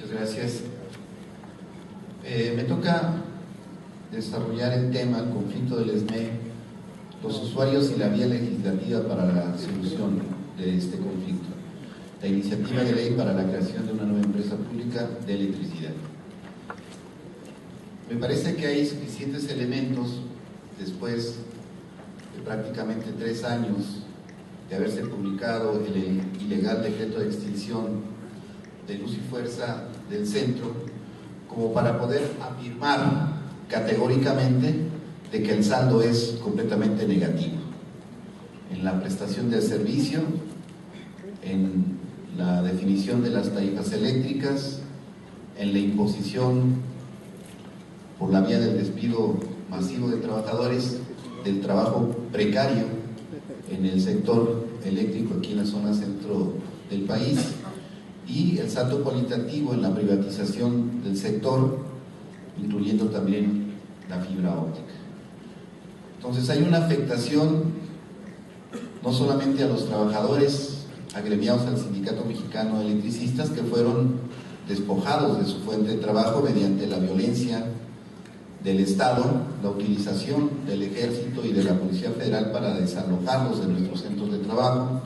Muchas gracias. Me toca desarrollar el tema, el conflicto del SME, los usuarios y la vía legislativa para la solución de este conflicto. La iniciativa de ley para la creación de una nueva empresa pública de electricidad. Me parece que hay suficientes elementos, después de prácticamente 3 años de haberse publicado el ilegal decreto de extinción de Luz y Fuerza del Centro, como para poder afirmar categóricamente de que el saldo es completamente negativo en la prestación del servicio, en la definición de las tarifas eléctricas, en la imposición por la vía del despido masivo de trabajadores, del trabajo precario en el sector eléctrico aquí en la zona centro del país, y el salto cualitativo en la privatización del sector, incluyendo también la fibra óptica. Entonces hay una afectación no solamente a los trabajadores agremiados al Sindicato Mexicano de Electricistas, que fueron despojados de su fuente de trabajo mediante la violencia del Estado, la utilización del Ejército y de la Policía Federal para desalojarlos de nuestros centros de trabajo.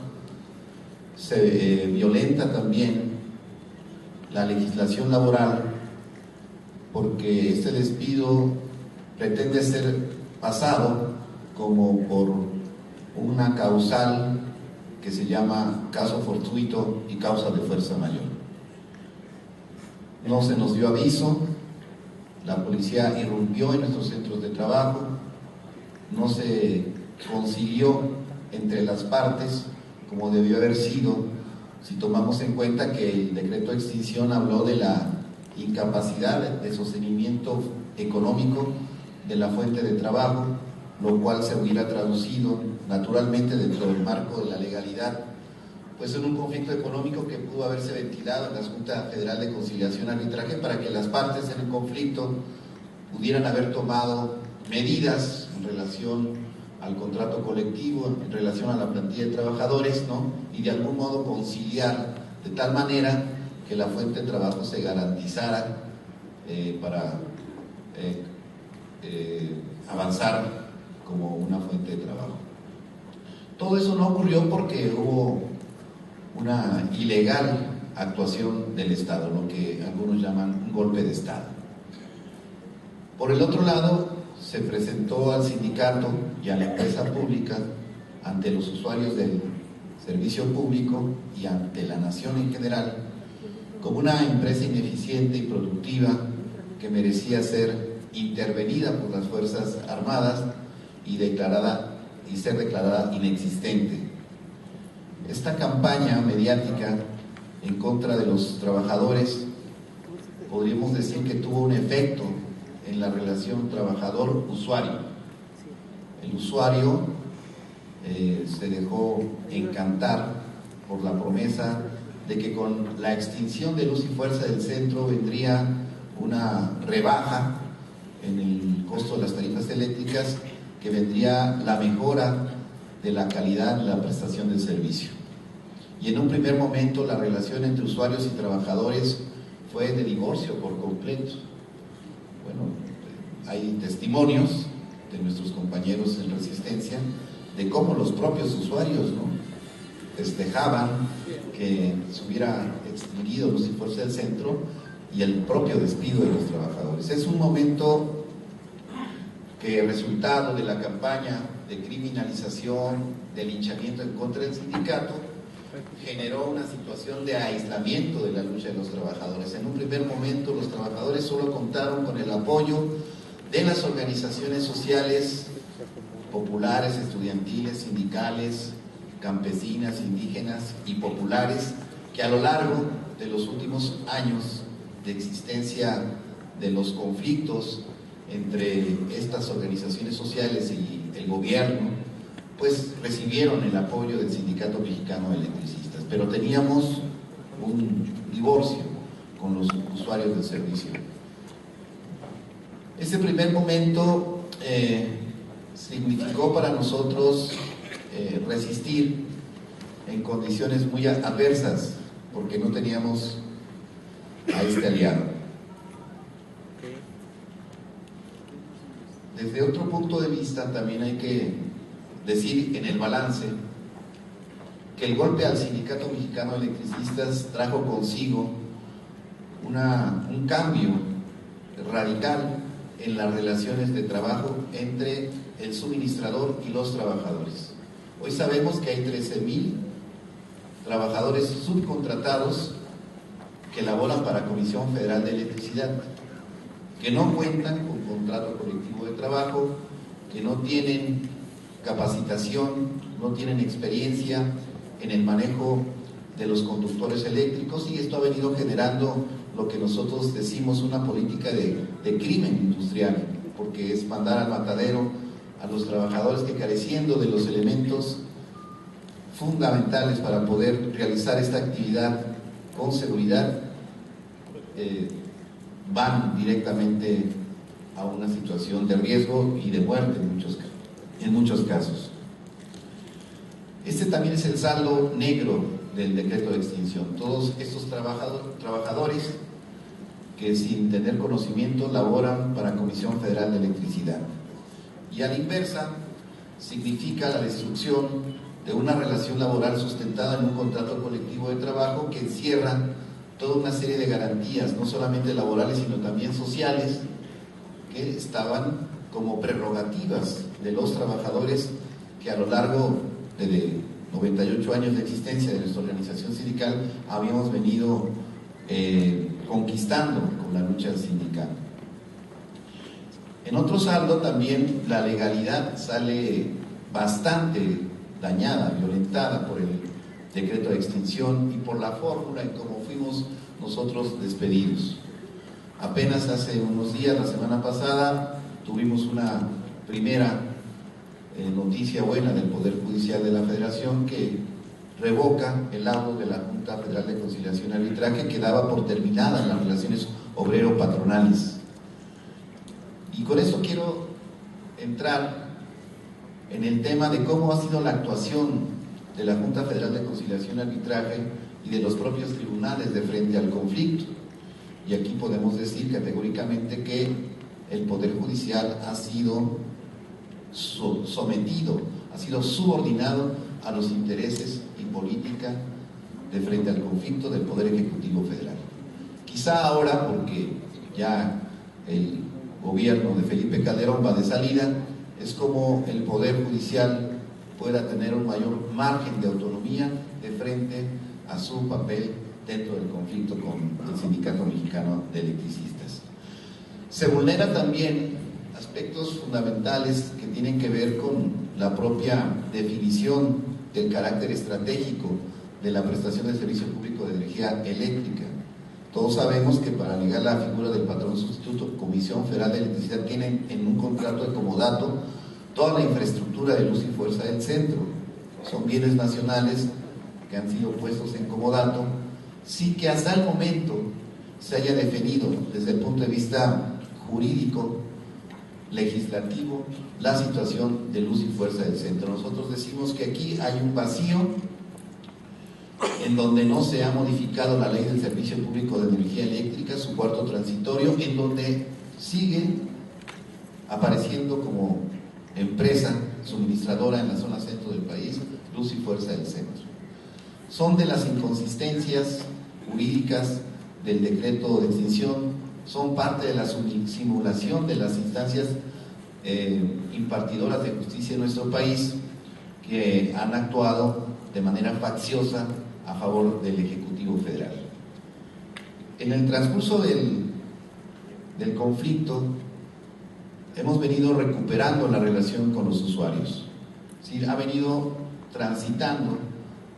Se violenta también la legislación laboral, porque este despido pretende ser pasado como por una causal que se llama caso fortuito y causa de fuerza mayor. No se nos dio aviso, la policía irrumpió en nuestros centros de trabajo, no se concilió entre las partes como debió haber sido, si tomamos en cuenta que el decreto de extinción habló de la incapacidad de sostenimiento económico de la fuente de trabajo, lo cual se hubiera traducido naturalmente dentro del marco de la legalidad, pues en un conflicto económico que pudo haberse ventilado en la Junta Federal de Conciliación y Arbitraje para que las partes en el conflicto pudieran haber tomado medidas en relación al contrato colectivo, en relación a la plantilla de trabajadores, ¿no? Y de algún modo conciliar de tal manera que la fuente de trabajo se garantizara para avanzar como una fuente de trabajo. Todo eso no ocurrió porque hubo una ilegal actuación del Estado, lo que algunos llaman un golpe de Estado. Por el otro lado, se presentó al sindicato y a la empresa pública ante los usuarios del servicio público y ante la nación en general como una empresa ineficiente y productiva que merecía ser intervenida por las Fuerzas Armadas y ser declarada inexistente. Esta campaña mediática en contra de los trabajadores podríamos decir que tuvo un efecto en la relación trabajador-usuario. El usuario se dejó encantar por la promesa de que con la extinción de Luz y Fuerza del Centro vendría una rebaja en el costo de las tarifas eléctricas, que vendría la mejora de la calidad de la prestación del servicio. Y en un primer momento la relación entre usuarios y trabajadores fue de divorcio por completo. Bueno, hay testimonios de nuestros compañeros en Resistencia de cómo los propios usuarios, ¿no?, festejaban que se hubiera extinguido Luz y Fuerza del Centro y el propio despido de los trabajadores. Es un momento que, resultado de la campaña de criminalización, de linchamiento en contra del sindicato, generó una situación de aislamiento de la lucha de los trabajadores. En un primer momento los trabajadores solo contaron con el apoyo de las organizaciones sociales, populares, estudiantiles, sindicales, campesinas, indígenas y populares, que a lo largo de los últimos años de existencia de los conflictos entre estas organizaciones sociales y el gobierno, pues recibieron el apoyo del Sindicato Mexicano de Electricistas, pero teníamos un divorcio con los usuarios del servicio. Este primer momento significó para nosotros resistir en condiciones muy adversas, porque no teníamos a este aliado. Desde otro punto de vista también hay que decir en el balance que el golpe al Sindicato Mexicano de Electricistas trajo consigo un cambio radical en las relaciones de trabajo entre el suministrador y los trabajadores. Hoy sabemos que hay 13,000 trabajadores subcontratados que laboran para Comisión Federal de Electricidad, que no cuentan con contrato colectivo de trabajo, que no tienen capacitación, no tienen experiencia en el manejo de los conductores eléctricos, y esto ha venido generando lo que nosotros decimos una política de crimen industrial, porque es mandar al matadero a los trabajadores que, careciendo de los elementos fundamentales para poder realizar esta actividad con seguridad, van directamente a una situación de riesgo y de muerte en muchos casos. Este también es el saldo negro del decreto de extinción. Todos estos trabajadores que sin tener conocimiento laboran para Comisión Federal de Electricidad. Y a la inversa, significa la destrucción de una relación laboral sustentada en un contrato colectivo de trabajo que encierra toda una serie de garantías, no solamente laborales, sino también sociales, que estaban como prerrogativas de los trabajadores que a lo largo de 98 años de existencia de nuestra organización sindical habíamos venido conquistando con la lucha sindical. En otro saldo también la legalidad sale bastante dañada, violentada por el decreto de extinción y por la fórmula en cómo fuimos nosotros despedidos. Apenas hace unos días, la semana pasada, tuvimos una primera noticia buena del Poder Judicial de la Federación que revoca el laudo de la Junta Federal de Conciliación y Arbitraje que daba por terminadas las relaciones obrero-patronales. Y con esto quiero entrar en el tema de cómo ha sido la actuación de la Junta Federal de Conciliación y Arbitraje y de los propios tribunales de frente al conflicto. Y aquí podemos decir categóricamente que el Poder Judicial ha sido sometido, ha sido subordinado a los intereses y política de frente al conflicto del Poder Ejecutivo Federal. Quizá ahora, porque ya el gobierno de Felipe Calderón va de salida, es como el Poder Judicial pueda tener un mayor margen de autonomía de frente a su papel dentro del conflicto con el Sindicato Mexicano de Electricistas. Se vulneran también aspectos fundamentales que tienen que ver con la propia definición del carácter estratégico de la prestación de servicio público de energía eléctrica. Todos sabemos que para negar la figura del patrón sustituto, Comisión Federal de Electricidad tiene en un contrato de comodato toda la infraestructura de luz y fuerza del centro. Son bienes nacionales que han sido puestos en comodato, sin que hasta el momento se haya definido desde el punto de vista jurídico, legislativo, la situación de luz y fuerza del centro. Nosotros decimos que aquí hay un vacío en donde no se ha modificado la ley del servicio público de energía eléctrica, su cuarto transitorio, en donde sigue apareciendo como empresa suministradora en la zona centro del país, luz y fuerza del centro. Son de las inconsistencias jurídicas del decreto de extinción, son parte de la simulación de las instancias impartidoras de justicia en nuestro país que han actuado de manera facciosa a favor del Ejecutivo Federal. En el transcurso del conflicto hemos venido recuperando la relación con los usuarios. ¿Sí? Ha venido transitando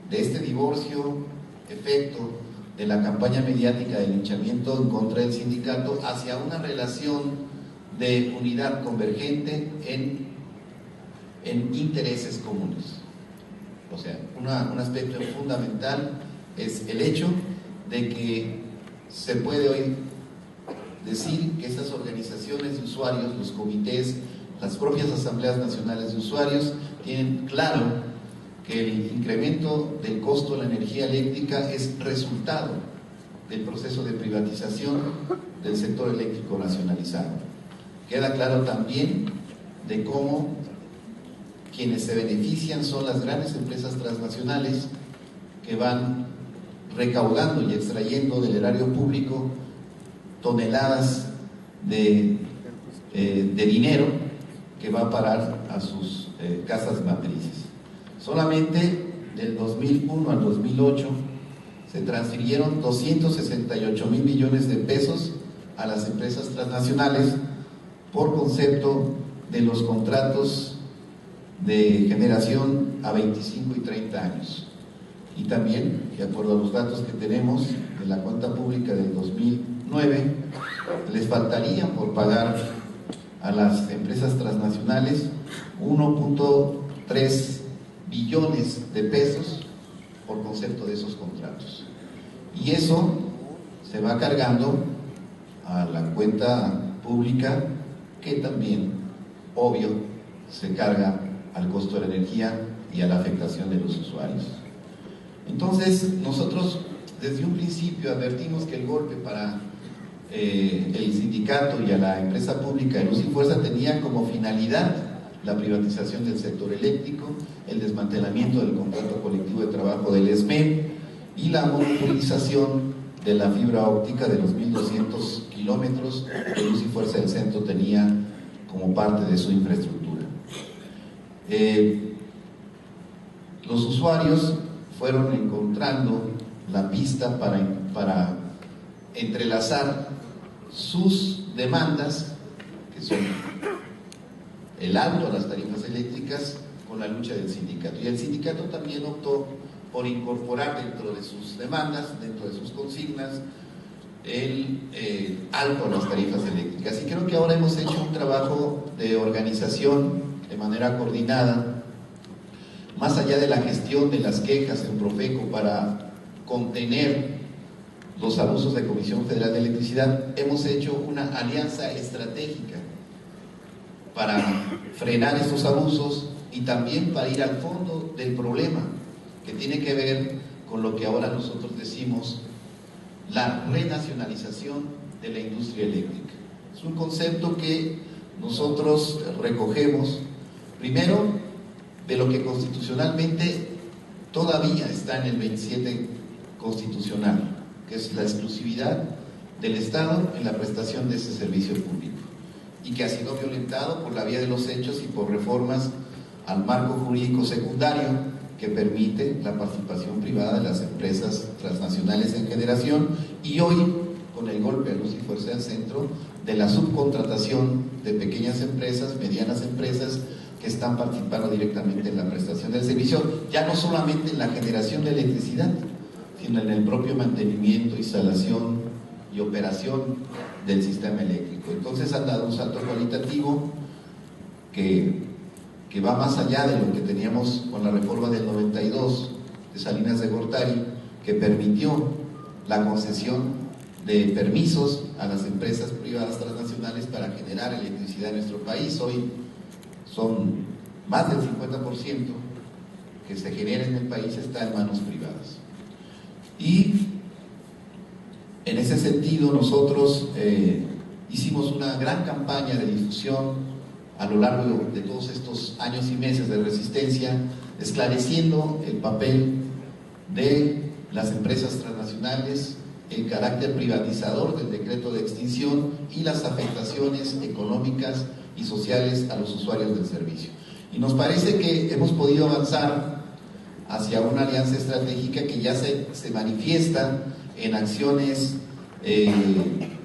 de este divorcio efecto de la campaña mediática de linchamiento en contra del sindicato hacia una relación de unidad convergente en intereses comunes. O sea, un aspecto fundamental es el hecho de que se puede hoy decir que estas organizaciones de usuarios, los comités, las propias asambleas nacionales de usuarios, tienen claro que el incremento del costo de la energía eléctrica es resultado del proceso de privatización del sector eléctrico nacionalizado. Queda claro también de cómo quienes se benefician son las grandes empresas transnacionales que van recaudando y extrayendo del erario público toneladas de dinero que va a parar a sus casas matrices. Solamente del 2001 al 2008 se transfirieron 268,000 millones de pesos a las empresas transnacionales por concepto de los contratos de generación a 25 y 30 años. Y también, de acuerdo a los datos que tenemos de la cuenta pública del 2009, les faltarían por pagar a las empresas transnacionales 1.3 billones de pesos por concepto de esos contratos. Y eso se va cargando a la cuenta pública, que también, obvio, se carga al costo de la energía y a la afectación de los usuarios. Entonces, nosotros desde un principio advertimos que el golpe para el sindicato y a la empresa pública de Luz y Fuerza tenía como finalidad la privatización del sector eléctrico, el desmantelamiento del contrato colectivo de trabajo del ESME y la monopolización de la fibra óptica de los 1.200 kilómetros que Luz y Fuerza del Centro tenía como parte de su infraestructura. Los usuarios fueron encontrando la pista para entrelazar sus demandas, que son el alto a las tarifas eléctricas, con la lucha del sindicato. Y el sindicato también optó por incorporar dentro de sus demandas, dentro de sus consignas, el alto a las tarifas eléctricas. Y creo que ahora hemos hecho un trabajo de organización de manera coordinada, más allá de la gestión de las quejas en Profeco para contener los abusos de Comisión Federal de Electricidad, hemos hecho una alianza estratégica para frenar estos abusos y también para ir al fondo del problema, que tiene que ver con lo que ahora nosotros decimos la renacionalización de la industria eléctrica. Es un concepto que nosotros recogemos primero de lo que constitucionalmente todavía está en el 27 constitucional, que es la exclusividad del Estado en la prestación de ese servicio público, y que ha sido violentado por la vía de los hechos y por reformas al marco jurídico secundario que permite la participación privada de las empresas transnacionales en generación, y hoy, con el golpe a Luz y Fuerza del Centro, de la subcontratación de pequeñas empresas, medianas empresas, que están participando directamente en la prestación del servicio, ya no solamente en la generación de electricidad, sino en el propio mantenimiento, instalación y operación del sistema eléctrico. Entonces han dado un salto cualitativo que va más allá de lo que teníamos con la reforma del 92 de Salinas de Gortari, que permitió la concesión de permisos a las empresas privadas transnacionales para generar electricidad en nuestro país. Hoy son más del 50% que se genera en el país está en manos privadas. Y en ese sentido nosotros hicimos una gran campaña de difusión a lo largo de todos estos años y meses de resistencia, esclareciendo el papel de las empresas transnacionales, el carácter privatizador del decreto de extinción y las afectaciones económicas y sociales a los usuarios del servicio. Y nos parece que hemos podido avanzar hacia una alianza estratégica que ya se manifiesta en acciones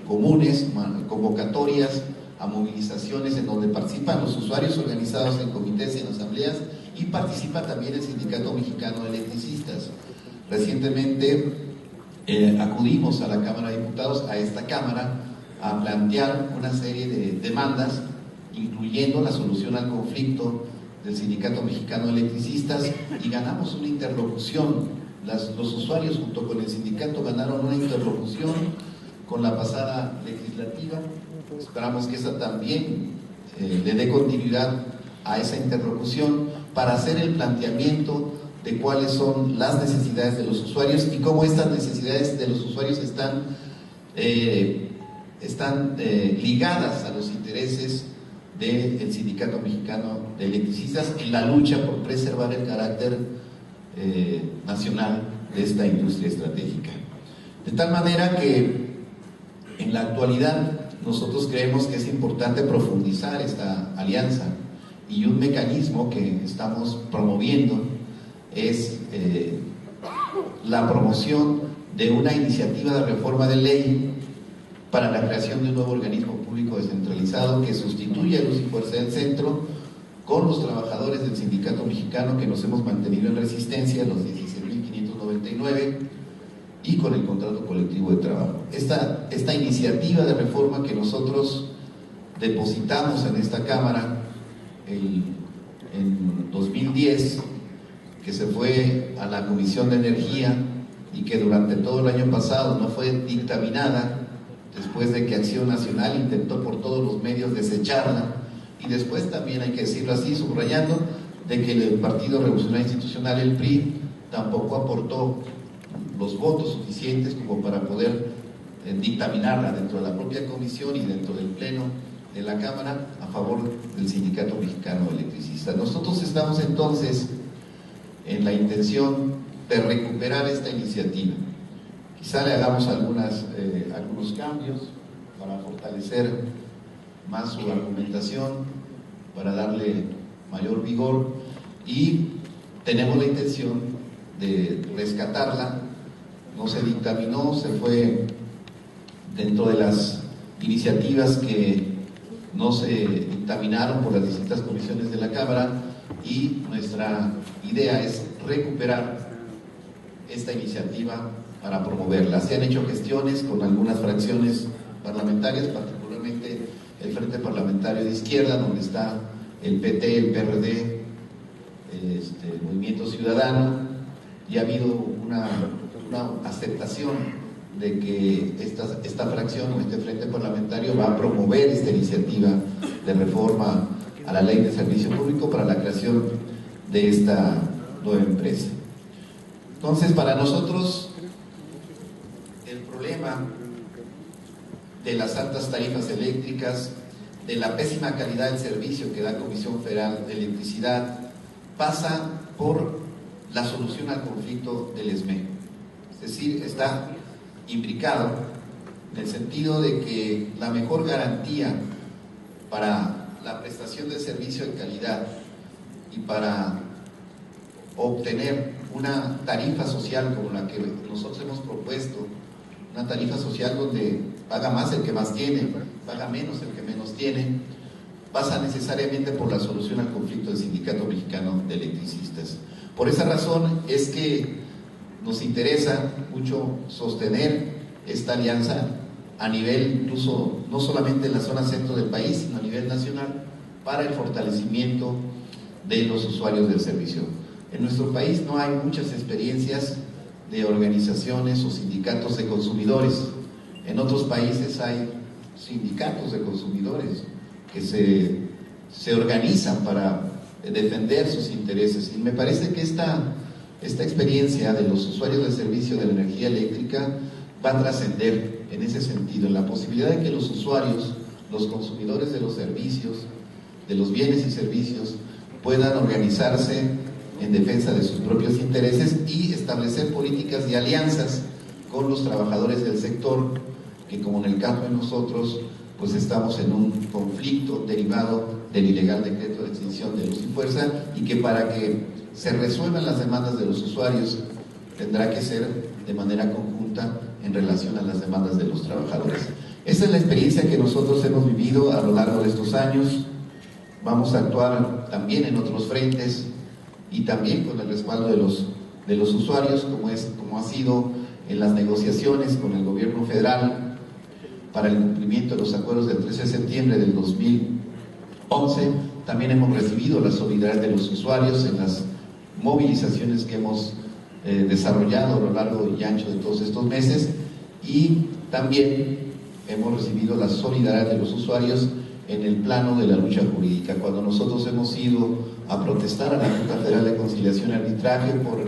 comunes, convocatorias a movilizaciones en donde participan los usuarios organizados en comités y en asambleas, y participa también el Sindicato Mexicano de Electricistas. Recientemente acudimos a la Cámara de Diputados, a esta Cámara, a plantear una serie de demandas, incluyendo la solución al conflicto del Sindicato Mexicano de Electricistas, y ganamos una interlocución. Los usuarios junto con el sindicato ganaron una interlocución con la pasada legislativa. Esperamos que esa también le dé continuidad a esa interlocución para hacer el planteamiento de cuáles son las necesidades de los usuarios y cómo estas necesidades de los usuarios están ligadas a los intereses del Sindicato Mexicano de Electricistas en la lucha por preservar el carácter nacional de esta industria estratégica. De tal manera que en la actualidad nosotros creemos que es importante profundizar esta alianza, y un mecanismo que estamos promoviendo es la promoción de una iniciativa de reforma de ley para la creación de un nuevo organismo público descentralizado que sustituya a Luz y Fuerza del Centro, con los trabajadores del Sindicato Mexicano que nos hemos mantenido en resistencia, los 16.599, y con el contrato colectivo de trabajo. Esta iniciativa de reforma que nosotros depositamos en esta Cámara en 2010, que se fue a la Comisión de Energía y que durante todo el año pasado no fue dictaminada, después de que Acción Nacional intentó por todos los medios desecharla, y después también, hay que decirlo así, subrayando, de que el Partido Revolucionario Institucional, el PRI, tampoco aportó los votos suficientes como para poder dictaminarla dentro de la propia comisión y dentro del pleno de la Cámara a favor del Sindicato Mexicano de Electricistas. Nosotros estamos entonces en la intención de recuperar esta iniciativa. Quizá le hagamos algunos cambios para fortalecer más su argumentación, para darle mayor vigor, y tenemos la intención de rescatarla. No se dictaminó, se fue dentro de las iniciativas que no se dictaminaron por las distintas comisiones de la Cámara, y nuestra idea es recuperar esta iniciativa para promoverla. Se han hecho gestiones con algunas fracciones parlamentarias, particularmente el Frente Parlamentario de Izquierda, donde está el PT, el PRD, el Movimiento Ciudadano, y ha habido una aceptación de que esta fracción o este frente parlamentario va a promover esta iniciativa de reforma a la Ley de Servicio Público para la creación de esta nueva empresa. Entonces, para nosotros, el problema de las altas tarifas eléctricas, de la pésima calidad del servicio que da Comisión Federal de Electricidad, pasa por la solución al conflicto del ESME. Es decir, está imbricado en el sentido de que la mejor garantía para la prestación de servicio de calidad y para obtener una tarifa social como la que nosotros hemos propuesto, una tarifa social donde paga más el que más tiene, paga menos el que menos tiene, pasa necesariamente por la solución al conflicto del Sindicato Mexicano de Electricistas. Por esa razón es que nos interesa mucho sostener esta alianza a nivel, incluso no solamente en la zona centro del país, sino a nivel nacional, para el fortalecimiento de los usuarios del servicio. En nuestro país no hay muchas experiencias de organizaciones o sindicatos de consumidores. En otros países hay sindicatos de consumidores que se organizan para defender sus intereses, y me parece que esta experiencia de los usuarios del servicio de la energía eléctrica va a trascender en ese sentido, en la posibilidad de que los usuarios, los consumidores de los servicios, de los bienes y servicios, puedan organizarse en defensa de sus propios intereses y establecer políticas y alianzas con los trabajadores del sector, que, como en el caso de nosotros, pues estamos en un conflicto derivado del ilegal decreto de extinción de Luz y Fuerza, y que para que se resuelvan las demandas de los usuarios tendrá que ser de manera conjunta en relación a las demandas de los trabajadores. Esta es la experiencia que nosotros hemos vivido a lo largo de estos años. Vamos a actuar también en otros frentes y también con el respaldo de los usuarios, como ha sido en las negociaciones con el gobierno federal para el cumplimiento de los acuerdos del 13 de septiembre del 2011. También hemos recibido la solidaridad de los usuarios en las movilizaciones que hemos desarrollado a lo largo y ancho de todos estos meses, y también hemos recibido la solidaridad de los usuarios en el plano de la lucha jurídica. Cuando nosotros hemos ido a protestar a la Junta Federal de Conciliación y Arbitraje por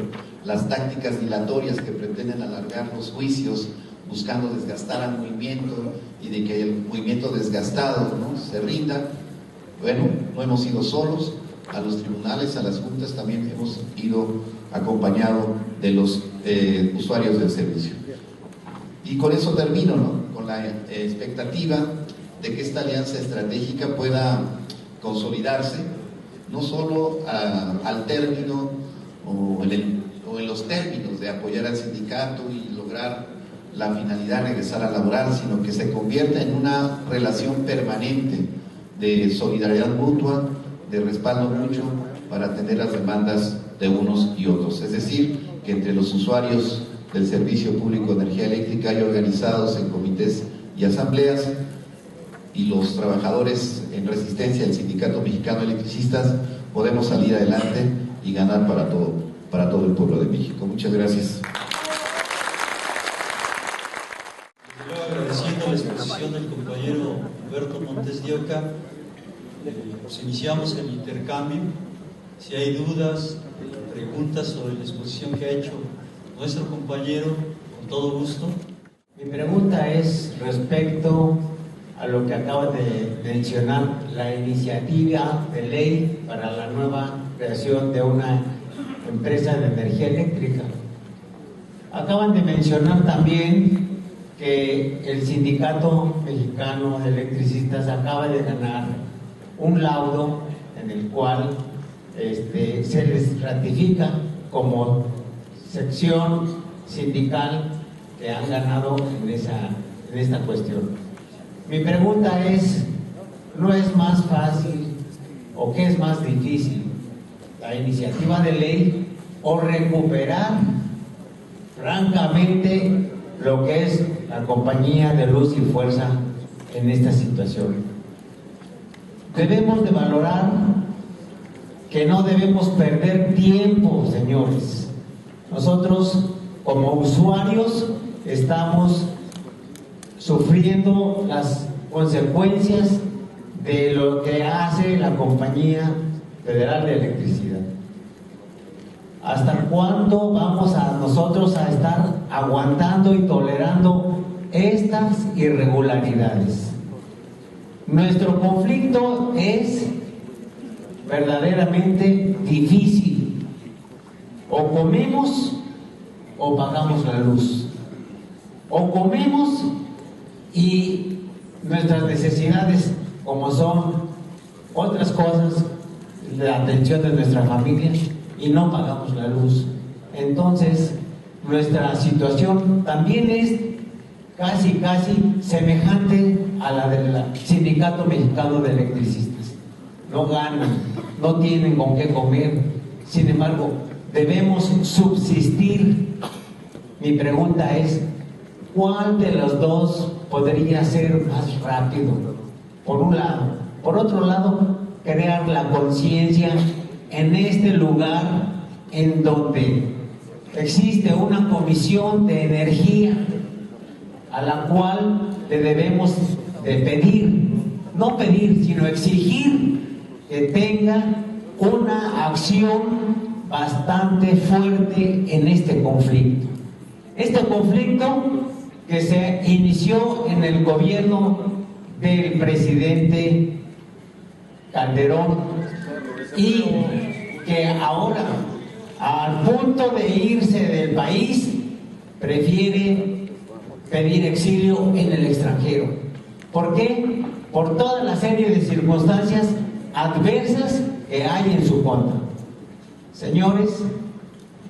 las tácticas dilatorias que pretenden alargar los juicios, buscando desgastar al movimiento y de que el movimiento desgastado, ¿no?, se rinda, bueno, no hemos ido solos. A los tribunales, a las juntas también hemos ido acompañado de los usuarios del servicio. Y con eso termino, ¿no?, con la expectativa de que esta alianza estratégica pueda consolidarse, no solo al término o en los términos de apoyar al sindicato y lograr la finalidad de regresar a laborar, sino que se convierta en una relación permanente de solidaridad mutua, de respaldo mucho para atender las demandas de unos y otros. Es decir, que entre los usuarios del Servicio Público de Energía Eléctrica hay organizados en comités y asambleas, y los trabajadores en resistencia del Sindicato Mexicano de Electricistas podemos salir adelante y ganar para todo el pueblo de México. Muchas gracias. Agradeciendo la exposición del compañero Humberto Montes de Oca, pues iniciamos el intercambio. Si hay dudas, preguntas sobre la exposición que ha hecho nuestro compañero, con todo gusto. Mi pregunta es respecto a lo que acaba de mencionar, la iniciativa de ley para la nueva creación de una empresa de energía eléctrica. Acaban de mencionar también que el Sindicato Mexicano de Electricistas acaba de ganar un laudo en el cual se les ratifica como sección sindical que han ganado en esta cuestión. Mi pregunta es, ¿no es más fácil o qué es más difícil, la iniciativa de ley o recuperar francamente lo que es la compañía de Luz y Fuerza en esta situación? Debemos de valorar que no debemos perder tiempo, señores. Nosotros como usuarios estamos sufriendo las consecuencias de lo que hace la Compañía Federal de Electricidad. ¿Hasta cuándo vamos nosotros a estar aguantando y tolerando estas irregularidades? Nuestro conflicto es verdaderamente difícil. O comemos o pagamos la luz. O comemos y nuestras necesidades, como son otras cosas, la atención de nuestra familia, y no pagamos la luz. Entonces, nuestra situación también es casi semejante a la del Sindicato Mexicano de Electricistas. No ganan, no tienen con qué comer, sin embargo, debemos subsistir. Mi pregunta es, ¿cuál de los dos podría ser más rápido? Por un lado. Por otro lado, crear la conciencia en este lugar en donde existe una comisión de energía a la cual le debemos de pedir, no pedir, sino exigir que tenga una acción bastante fuerte en este conflicto. Este conflicto que se inició en el gobierno del presidente Calderón y que ahora, al punto de irse del país, prefiere pedir exilio en el extranjero. ¿Por qué? Por toda la serie de circunstancias adversas que hay en su contra. Señores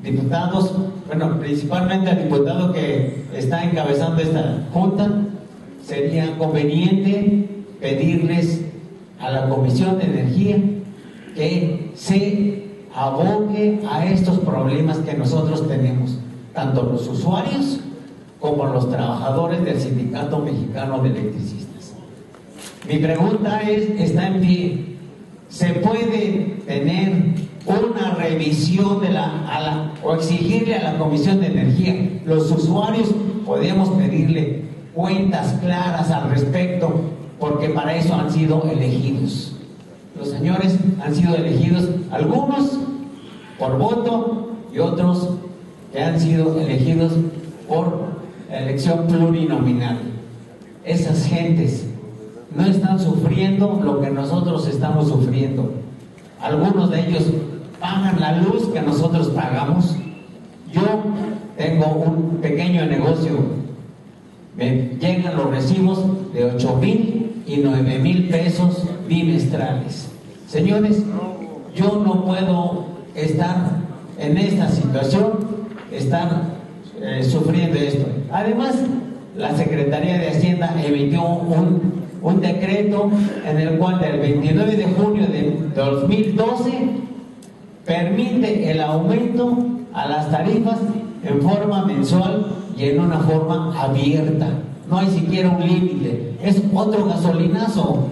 diputados, bueno, principalmente al diputado que está encabezando esta junta, sería conveniente pedirles a la Comisión de Energía que se aboque a estos problemas que nosotros tenemos, tanto los usuarios como los trabajadores del Sindicato Mexicano de Electricistas. Mi pregunta está en pie. ¿Se puede tener una revisión o exigirle a la Comisión de Energía? Los usuarios podemos pedirle cuentas claras al respecto porque para eso han sido elegidos. Los señores han sido elegidos, algunos por voto y otros que han sido elegidos por elección plurinominal. Esas gentes no están sufriendo lo que nosotros estamos sufriendo. Algunos de ellos pagan la luz que nosotros pagamos. Yo tengo un pequeño negocio, me llegan los recibos de 8,000 y 9,000 pesos bimestrales. Señores, yo no puedo estar en esta situación, estar sufriendo esto. Además, la Secretaría de Hacienda emitió un decreto en el cual del 29 de junio de 2012 permite el aumento a las tarifas en forma mensual y en una forma abierta. No hay siquiera un límite. Es otro gasolinazo.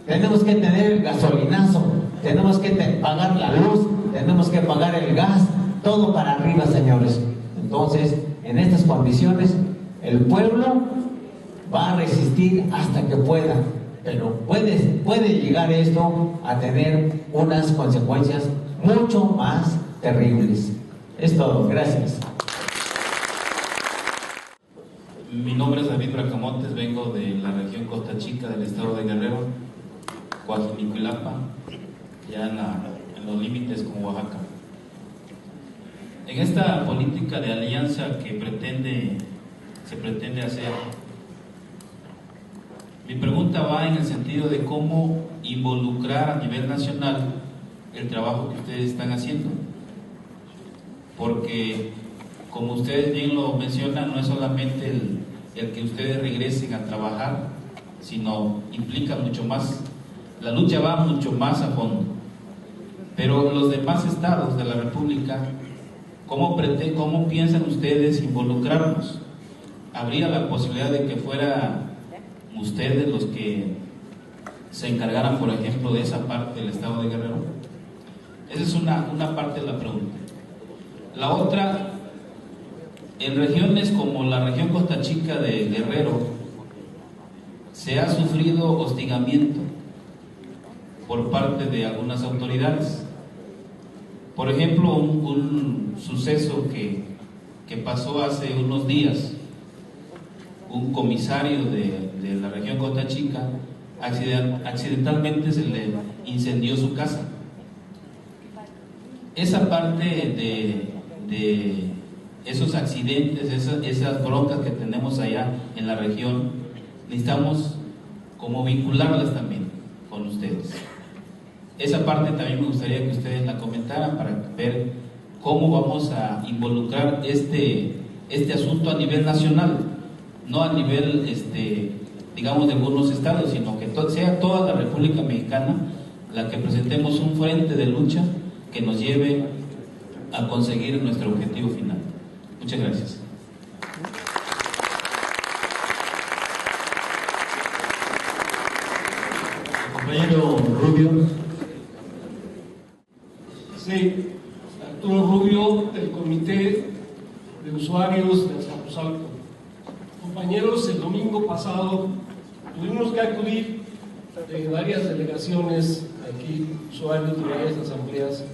Tenemos que tener el gasolinazo, tenemos que pagar la luz, tenemos que pagar el gas, todo para arriba, señores. Entonces, en estas condiciones, el pueblo va a resistir hasta que pueda, pero puede llegar esto a tener unas consecuencias mucho más terribles. Es todo, gracias. Mi nombre es David Bracamontes, vengo de la región Costa Chica del estado de Guerrero, Coajimalpa, ya en los límites con Oaxaca. En esta política de alianza que se pretende hacer, mi pregunta va en el sentido de cómo involucrar a nivel nacional el trabajo que ustedes están haciendo, porque como ustedes bien lo mencionan, no es solamente el que ustedes regresen a trabajar, sino implica mucho más, la lucha va mucho más a fondo. Pero los demás estados de la República, ¿cómo piensan ustedes involucrarnos? ¿Habría la posibilidad de que fueran ustedes los que se encargaran, por ejemplo, de esa parte del estado de Guerrero? Esa es una parte de la pregunta. La otra, en regiones como la región Costa Chica de Guerrero, se ha sufrido hostigamiento por parte de algunas autoridades. Por ejemplo, un suceso que pasó hace unos días, un comisario de la región Costa Chica accidentalmente se le incendió su casa. Esa parte de esos accidentes, esas broncas que tenemos allá en la región, necesitamos como vincularlas también con ustedes. Esa parte también me gustaría que ustedes la comentaran para ver cómo vamos a involucrar este asunto a nivel nacional, no a nivel, digamos, de algunos estados, sino que sea toda la República Mexicana la que presentemos un frente de lucha que nos lleve a conseguir nuestro objetivo final. Muchas gracias. Compañero Rubio. Sí, Arturo Rubio, del Comité de Usuarios de Azcapotzalco. Compañeros, el domingo pasado tuvimos que acudir de varias delegaciones aquí, usuarios de varias asambleas,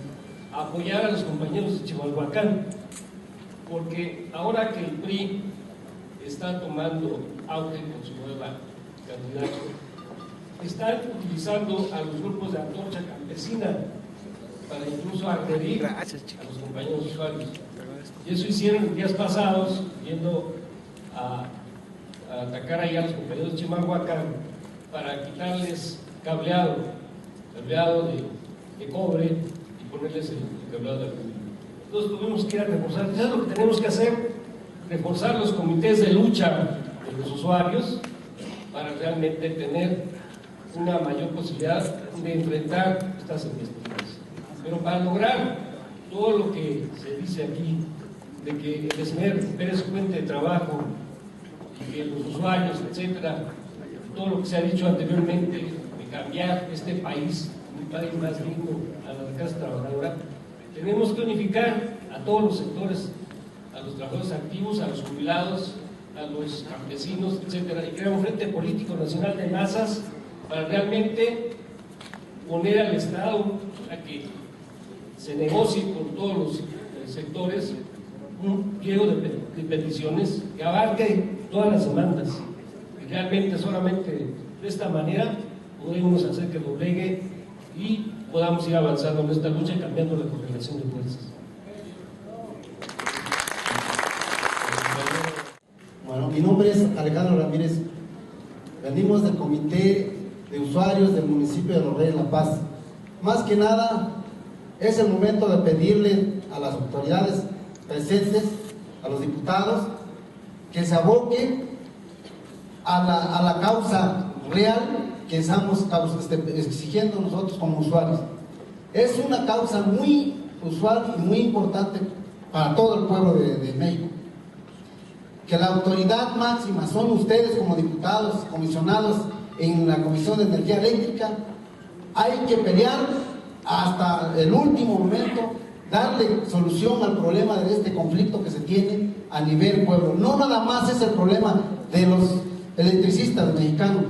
a apoyar a los compañeros de Chimalhuacán, porque ahora que el PRI está tomando auge con su nueva candidata, están utilizando a los grupos de antorcha campesina para incluso agredir a los compañeros usuarios. Y eso hicieron en días pasados, yendo a atacar ahí a los compañeros de Chimalhuacán para quitarles cableado de cobre y ponerles el cableado de aluminio. Entonces tuvimos que ir a reforzar. ¿Qué es lo que tenemos que hacer? Reforzar los comités de lucha de los usuarios para realmente tener una mayor posibilidad de enfrentar estas investigaciones. Pero para lograr todo lo que se dice aquí, de que el SMER recupere su fuente de trabajo, y que los usuarios, etcétera, todo lo que se ha dicho anteriormente, de cambiar este país, un país más digno a la clase trabajadora, tenemos que unificar a todos los sectores, a los trabajadores activos, a los jubilados, a los campesinos, etcétera, y crear un frente político nacional de masas para realmente poner al Estado a que se negocie con todos los sectores un pliego de peticiones que abarque todas las demandas. Y realmente solamente de esta manera podemos hacer que doblegue y podamos ir avanzando en esta lucha y cambiando la correlación de fuerzas. Bueno, mi nombre es Alejandro Ramírez. Venimos del Comité de Usuarios del municipio de Los Reyes La Paz. Más que nada, es el momento de pedirle a las autoridades presentes, a los diputados, que se aboquen a la causa real que estamos exigiendo nosotros como usuarios. Es una causa muy usual y muy importante para todo el pueblo de México. Que la autoridad máxima son ustedes como diputados, comisionados en la Comisión de Energía Eléctrica. Hay que pelear hasta el último momento, darle solución al problema de este conflicto que se tiene a nivel pueblo. No nada más es el problema de los electricistas mexicanos.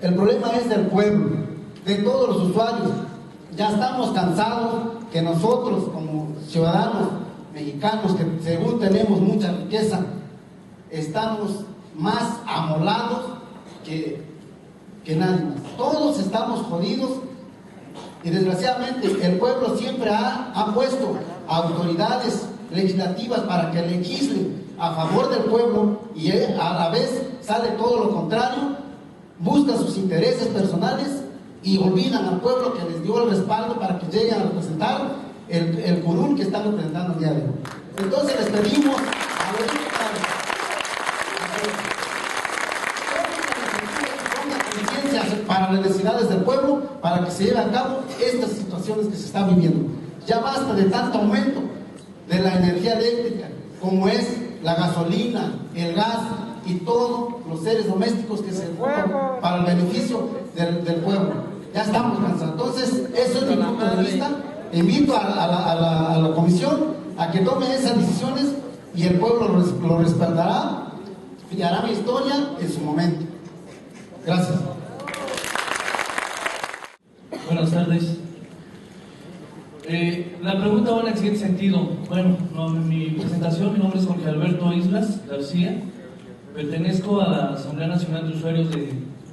El problema es del pueblo, de todos los usuarios. Ya estamos cansados que nosotros como ciudadanos mexicanos, que según tenemos mucha riqueza, estamos más amolados que nadie más. Todos estamos jodidos y desgraciadamente el pueblo siempre ha puesto autoridades legislativas para que legislen a favor del pueblo y a la vez sale todo lo contrario, buscan sus intereses personales y olvidan al pueblo que les dio el respaldo para que lleguen a representar el curul que están representando el día de hoy. Entonces les pedimos a los diputados para las necesidades del pueblo, para que se lleven a cabo estas situaciones que se están viviendo. Ya basta de tanto aumento de la energía eléctrica, como es la gasolina, el gas y todos los seres domésticos que se ocupan para el beneficio del pueblo. Ya estamos cansados. Entonces, eso es mi punto de vista. Invito a la comisión a que tome esas decisiones y el pueblo lo respaldará y hará mi historia en su momento. Gracias. Buenas tardes. La pregunta va en el siguiente sentido. Bueno, en mi presentación, mi nombre es Jorge Alberto Islas García. Pertenezco a la Asamblea Nacional de Usuarios de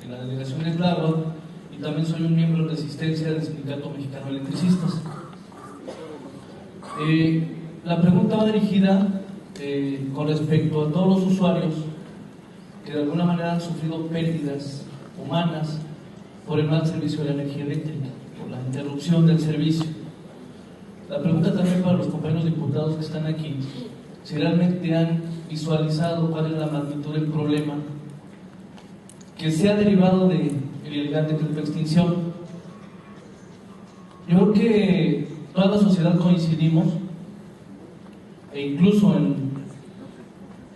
la Delegación de Tláhuac y también soy un miembro de Resistencia del Sindicato Mexicano de Electricistas. La pregunta va dirigida con respecto a todos los usuarios que de alguna manera han sufrido pérdidas humanas por el mal servicio de la energía eléctrica, por la interrupción del servicio. La pregunta también para los compañeros diputados que están aquí, si realmente han visualizado cuál es la magnitud del problema que se ha derivado del ilegal decreto de extinción. Yo creo que toda la sociedad coincidimos, e incluso en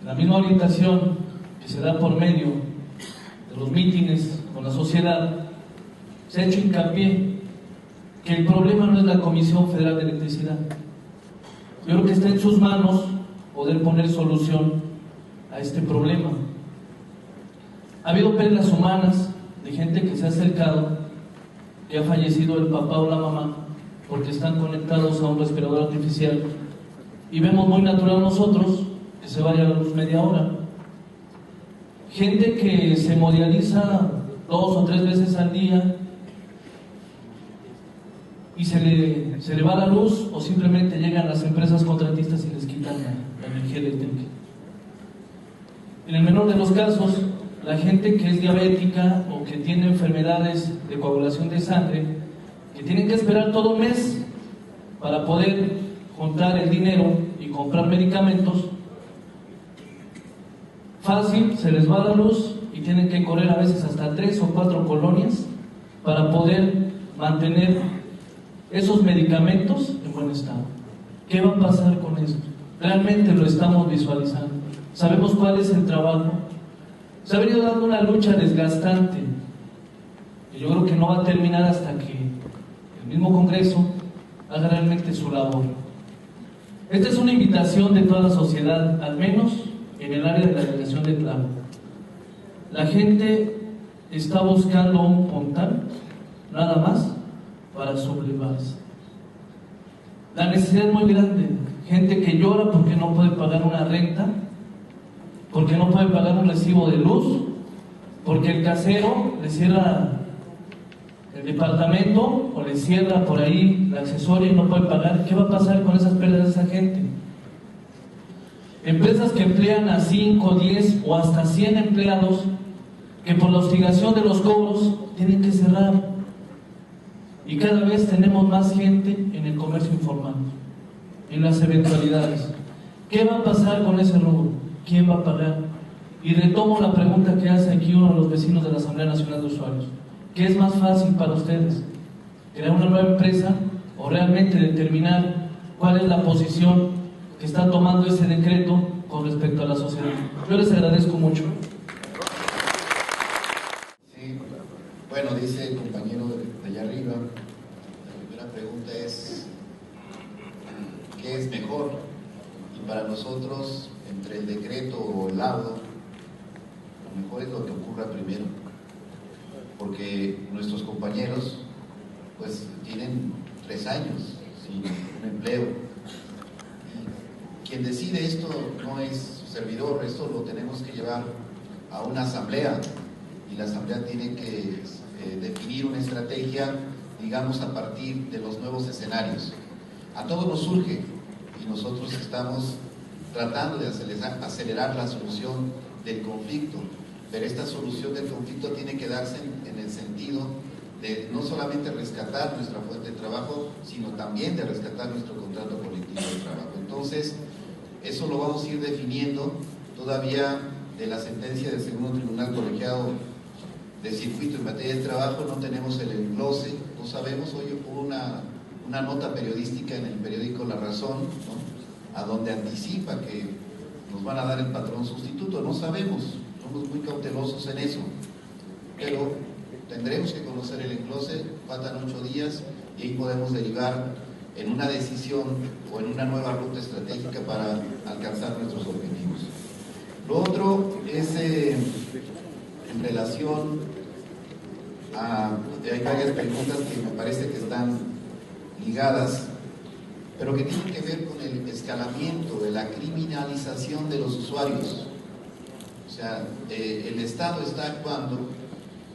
la misma orientación que se da por medio de los mítines con la sociedad, se ha hecho hincapié que el problema no es la Comisión Federal de Electricidad. Yo creo que está en sus manos poder poner solución a este problema. Ha habido pérdidas humanas de gente que se ha acercado y ha fallecido el papá o la mamá porque están conectados a un respirador artificial, y vemos muy natural nosotros que se vaya la luz media hora. Gente que se hemodializa 2 o 3 veces al día y se le va la luz, o simplemente llegan las empresas contratistas y les quitan la energía eléctrica. En el menor de los casos, la gente que es diabética o que tiene enfermedades de coagulación de sangre, que tienen que esperar todo un mes para poder juntar el dinero y comprar medicamentos, fácil, se les va la luz y tienen que correr a veces hasta 3 o 4 colonias para poder mantener esos medicamentos en buen estado. ¿Qué va a pasar con esto? Realmente lo estamos visualizando. Sabemos cuál es el trabajo. Se ha venido dando una lucha desgastante, y yo creo que no va a terminar hasta que el mismo Congreso haga realmente su labor. Esta es una invitación de toda la sociedad, al menos en el área de la delegación de Tlamo. La gente está buscando un puntal, nada más, para sublevarse. La necesidad es muy grande. Gente que llora porque no puede pagar una renta, porque no puede pagar un recibo de luz, porque el casero le cierra el departamento o le cierra por ahí la accesoria y no puede pagar. ¿Qué va a pasar con esas pérdidas de esa gente? Empresas que emplean a 5, 10 o hasta 100 empleados que por la hostigación de los cobros tienen que cerrar. Y cada vez tenemos más gente en el comercio informal, en las eventualidades. ¿Qué va a pasar con ese rubro? ¿Quién va a pagar? Y retomo la pregunta que hace aquí uno de los vecinos de la Asamblea Nacional de Usuarios. ¿Qué es más fácil para ustedes? ¿Crear una nueva empresa o realmente determinar cuál es la posición que está tomando ese decreto con respecto a la sociedad? Yo les agradezco mucho. Sí, bueno, dice el compañero de allá arriba, la primera pregunta es, ¿qué es mejor? Y para nosotros, entre el decreto o el laudo, lo mejor es lo que ocurra primero, porque nuestros compañeros pues tienen 3 años sin un empleo. Y quien decide esto no es su servidor, esto lo tenemos que llevar a una asamblea, y la asamblea tiene que definir una estrategia, digamos, a partir de los nuevos escenarios. A todos nos surge, y nosotros estamos tratando de acelerar la solución del conflicto, pero esta solución del conflicto tiene que darse en el sentido de no solamente rescatar nuestra fuente de trabajo, sino también de rescatar nuestro contrato colectivo de trabajo. Entonces, eso lo vamos a ir definiendo. Todavía de la sentencia del segundo tribunal colegiado de circuito en materia de trabajo no tenemos el englose, no sabemos. Hoy hubo una nota periodística en el periódico La Razón, ¿no?, a donde anticipa que nos van a dar el patrón sustituto. No sabemos, somos muy cautelosos en eso, pero tendremos que conocer el englose. Faltan 8 días y ahí podemos derivar en una decisión o en una nueva ruta estratégica para alcanzar nuestros objetivos. Lo otro es en relación a... hay varias preguntas que me parece que están ligadas, pero que tienen que ver con el escalamiento de la criminalización de los usuarios. O sea, el Estado está actuando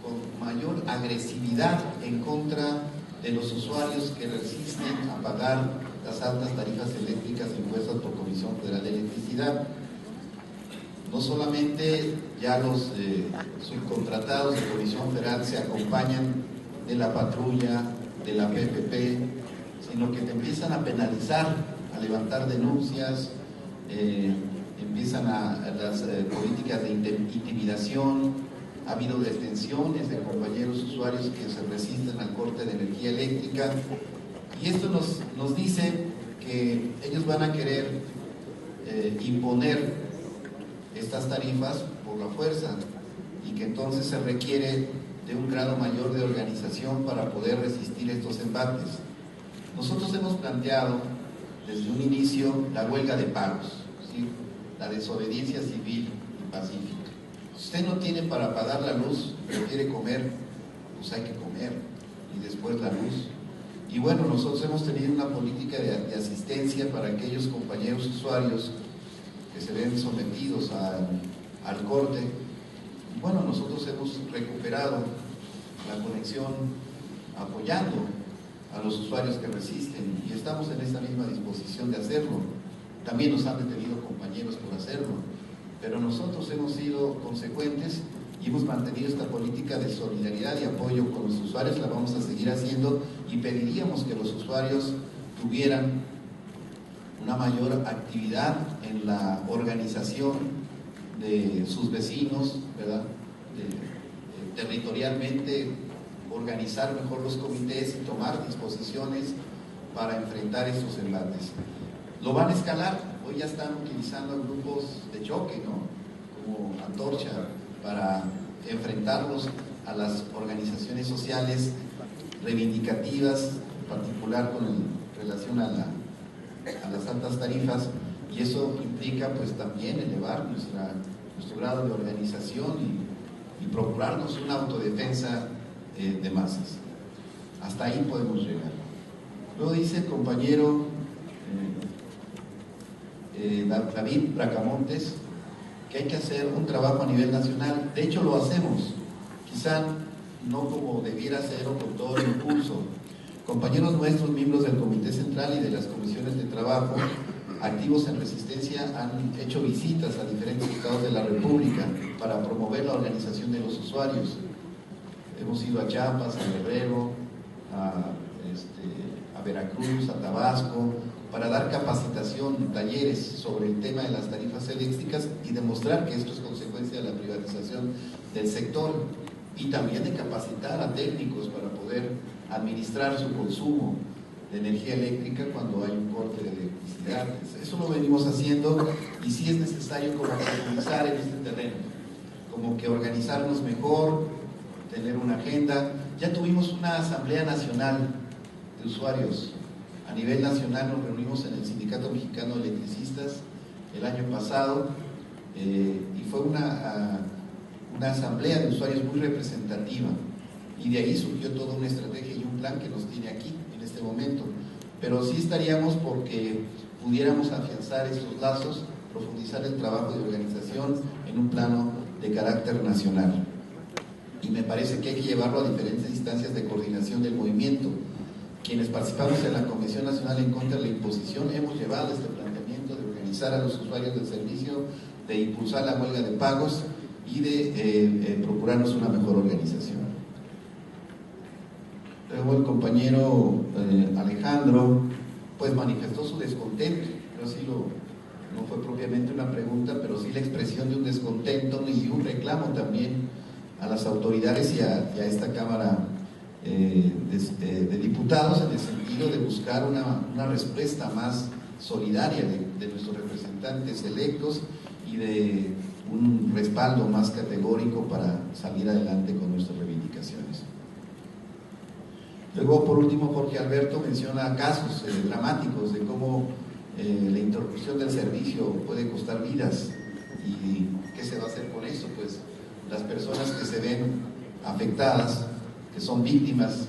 con mayor agresividad en contra de los usuarios que resisten a pagar las altas tarifas eléctricas impuestas por Comisión Federal de Electricidad. No solamente ya los subcontratados de Comisión Federal se acompañan de la patrulla, de la PPP, sino que te empiezan a penalizar, a levantar denuncias, empiezan las políticas de intimidación. Ha habido detenciones de compañeros usuarios que se resisten al corte de energía eléctrica, y esto nos dice que ellos van a querer imponer estas tarifas por la fuerza, y que entonces se requiere de un grado mayor de organización para poder resistir estos embates. Nosotros hemos planteado desde un inicio la huelga de paros, ¿sí?, la desobediencia civil y pacífica. Si usted no tiene para pagar la luz, pero quiere comer, pues hay que comer, y después la luz. Y bueno, nosotros hemos tenido una política de asistencia para aquellos compañeros usuarios que se ven sometidos al corte. Y bueno, nosotros hemos recuperado la conexión apoyando a los usuarios que resisten, y estamos en esta misma disposición de hacerlo. También nos han detenido compañeros por hacerlo, pero nosotros hemos sido consecuentes y hemos mantenido esta política de solidaridad y apoyo con los usuarios. La vamos a seguir haciendo, y pediríamos que los usuarios tuvieran una mayor actividad en la organización de sus vecinos, ¿verdad? Territorialmente, organizar mejor los comités y tomar disposiciones para enfrentar estos embates. Lo van a escalar. Hoy ya están utilizando grupos de choque, ¿no?, como Antorcha, para enfrentarlos a las organizaciones sociales reivindicativas, en particular con relación a a las altas tarifas, y eso implica pues también elevar nuestro grado de organización y procurarnos una autodefensa de masas. Hasta ahí podemos llegar. Luego dice el compañero David Bracamontes que hay que hacer un trabajo a nivel nacional. De hecho lo hacemos, quizá no como debiera ser o con todo el impulso. Compañeros nuestros, miembros del Comité Central y de las comisiones de trabajo activos en Resistencia, han hecho visitas a diferentes estados de la República para promover la organización de los usuarios. Hemos ido a Chiapas, a Guerrero, a Veracruz, a Tabasco, para dar capacitación, talleres sobre el tema de las tarifas eléctricas y demostrar que esto es consecuencia de la privatización del sector, y también de capacitar a técnicos para poder administrar su consumo de energía eléctrica cuando hay un corte de electricidad. Eso lo venimos haciendo, y sí es necesario como profundizar en este terreno, como que organizarnos mejor, tener una agenda. Ya tuvimos una asamblea nacional de usuarios. A nivel nacional nos reunimos en el Sindicato Mexicano de Electricistas el año pasado, y fue una asamblea de usuarios muy representativa, y de ahí surgió toda una estrategia y un plan que nos tiene aquí en este momento. Pero sí estaríamos porque pudiéramos afianzar estos lazos, profundizar el trabajo de organización en un plano de carácter nacional, y me parece que hay que llevarlo a diferentes instancias de coordinación del movimiento. Quienes participamos en la Convención Nacional en contra de la imposición hemos llevado este planteamiento de organizar a los usuarios del servicio, de impulsar la huelga de pagos y de procurarnos una mejor organización. Luego el compañero Alejandro pues manifestó su descontento. Yo sí no fue propiamente una pregunta, pero sí la expresión de un descontento y un reclamo también a las autoridades y a esta Cámara de Diputados, en el sentido de buscar una respuesta más solidaria de nuestros representantes electos y de un respaldo más categórico para salir adelante con nuestras reivindicaciones. Luego, por último, Jorge Alberto menciona casos dramáticos de cómo la interrupción del servicio puede costar vidas. ¿Y qué se va a hacer con eso? Pues las personas que se ven afectadas, que son víctimas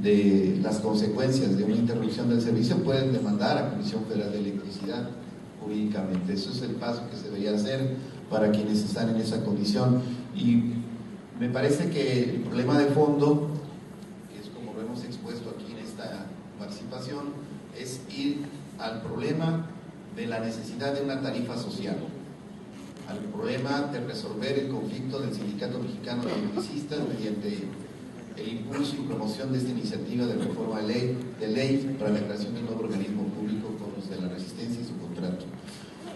de las consecuencias de una interrupción del servicio, pueden demandar a la Comisión Federal de Electricidad jurídicamente. Eso es el paso que se debería hacer para quienes están en esa condición. Y me parece que el problema de fondo, que es como lo hemos expuesto aquí en esta participación, es ir al problema de la necesidad de una tarifa social, al problema de resolver el conflicto del Sindicato Mexicano de Electricistas mediante el impulso y promoción de esta iniciativa de reforma de ley para la creación de un nuevo organismo público con los de la Resistencia y su contrato,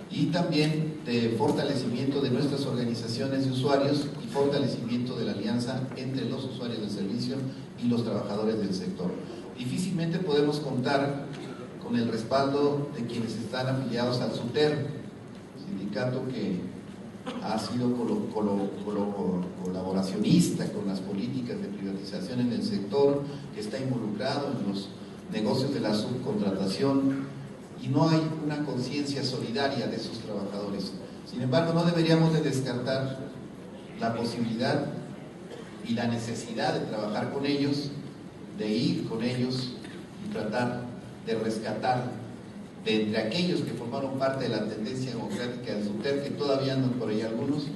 y también de fortalecimiento de nuestras organizaciones de usuarios y fortalecimiento de la alianza entre los usuarios del servicio y los trabajadores del sector. Difícilmente podemos contar con el respaldo de quienes están afiliados al SUTER, sindicato que ha sido colaboracionista con las políticas de privatización en el sector, que está involucrado en los negocios de la subcontratación, y no hay una conciencia solidaria de esos trabajadores. Sin embargo, no deberíamos de descartar la posibilidad y la necesidad de trabajar con ellos, de ir con ellos y tratar de rescatar de entre aquellos que formaron parte de la tendencia democrática del SUTER, que todavía andan por ahí algunos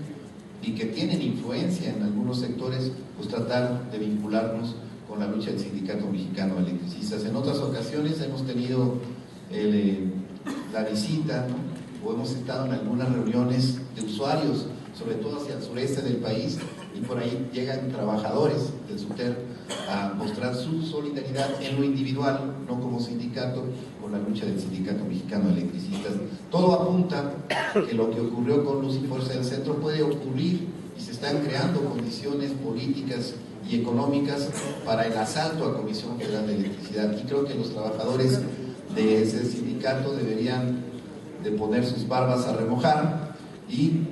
y que tienen influencia en algunos sectores, pues tratar de vincularnos con la lucha del Sindicato Mexicano de Electricistas. En otras ocasiones hemos tenido la visita, ¿no?, o hemos estado en algunas reuniones de usuarios, sobre todo hacia el sureste del país, y por ahí llegan trabajadores del SUTER a mostrar su solidaridad en lo individual, no como sindicato, con la lucha del Sindicato Mexicano de Electricistas. Todo apunta que lo que ocurrió con Luz y Fuerza del Centro puede ocurrir, y se están creando condiciones políticas y económicas para el asalto a Comisión Federal de Electricidad, y creo que los trabajadores de ese sindicato deberían de poner sus barbas a remojar y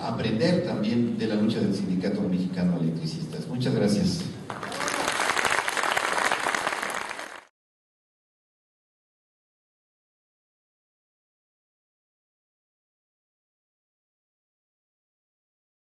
aprender también de la lucha del Sindicato Mexicano de Electricistas. Muchas gracias.